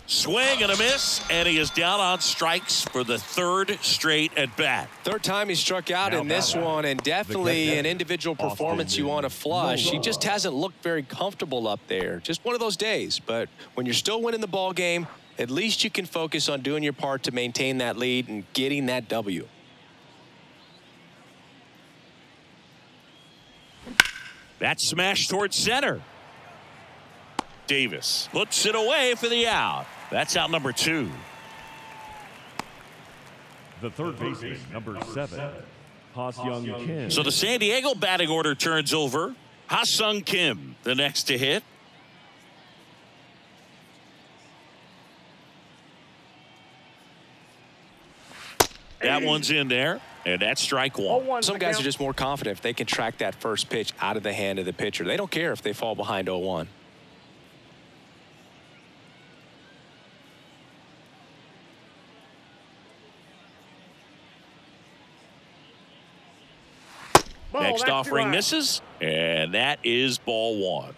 Swing and a miss, and he is down on strikes for the 3rd straight at bat. Third time he struck out in this one, and definitely an individual performance you want to flush. He just hasn't looked very comfortable up there. Just one of those days. But when you're still winning the ball game, at least you can focus on doing your part to maintain that lead and getting that W. That smash towards center. Davis puts it away for the out. That's out number 2. The third baseman, number 7, Ha-Seong Kim. So the San Diego batting order turns over. Ha-Seong Kim, the next to hit. That one's in there, and that's strike 1. Some guys are just more confident if they can track that first pitch out of the hand of the pitcher. They don't care if they fall behind 0-1. Next offering misses, and that is ball 1.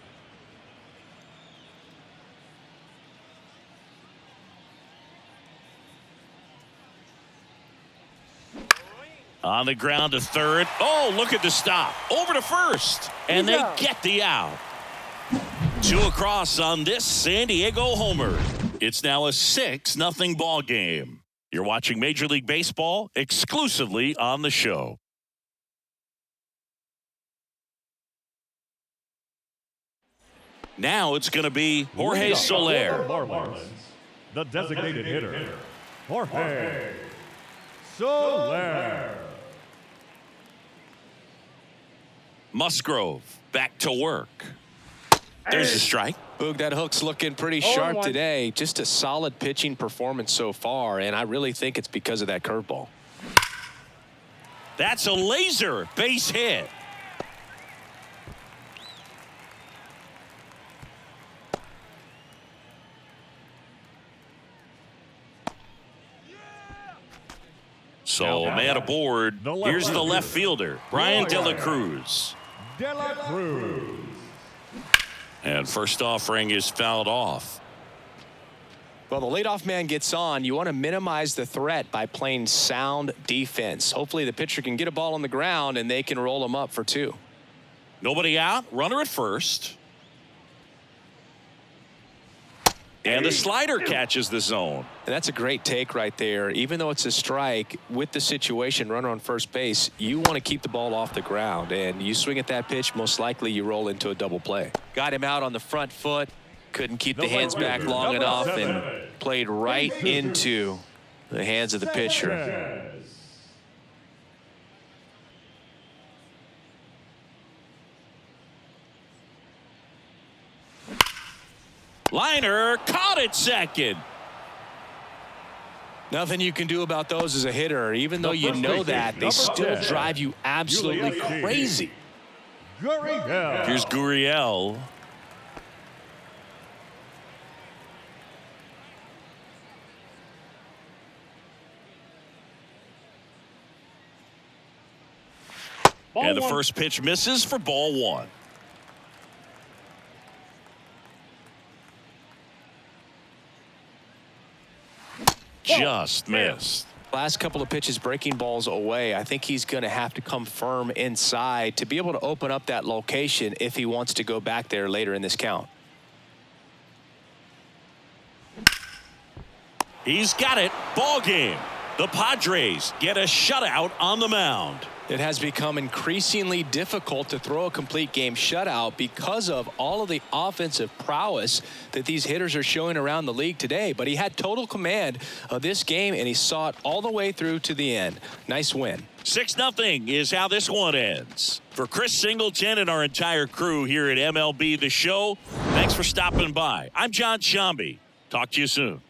On the ground to third. Oh, look at the stop. Over to first. And they get the out. 2 across on this San Diego homer. It's now a 6-0 ball game. You're watching Major League Baseball exclusively on the show. Now it's going to be Jorge Soler. Marlins, the designated hitter, Jorge Soler. Musgrove back to work. There's a strike. Boog, that hook's looking pretty sharp today. Just a solid pitching performance so far, and I really think it's because of that curveball. That's a laser base hit. So a man aboard. Here's the left fielder, Brian De La Cruz. De La Cruz. And first offering is fouled off. Well, the leadoff man gets on. You want to minimize the threat by playing sound defense. Hopefully the pitcher can get a ball on the ground and they can roll him up for 2. Nobody out. Runner at first. And the slider catches the zone. And that's a great take right there. Even though it's a strike, with the situation, runner on first base, you want to keep the ball off the ground. And you swing at that pitch, most likely you roll into a double play. Got him out on the front foot. Couldn't keep the hands back long enough and played right into the hands of the pitcher. Liner caught at second. Nothing you can do about those as a hitter. Even though you know that, they still drive you absolutely crazy. Here's Gurriel. And the first pitch misses for ball 1. Just missed. Last couple of pitches breaking balls away. I think he's going to have to come firm inside to be able to open up that location if he wants to go back there later in this count. He's got it. Ball game. The Padres get a shutout on the mound. It has become increasingly difficult to throw a complete game shutout because of all of the offensive prowess that these hitters are showing around the league today. But he had total command of this game, and he saw it all the way through to the end. Nice win. 6-0 is how this one ends. For Chris Singleton and our entire crew here at MLB The Show, thanks for stopping by. I'm John Shambi. Talk to you soon.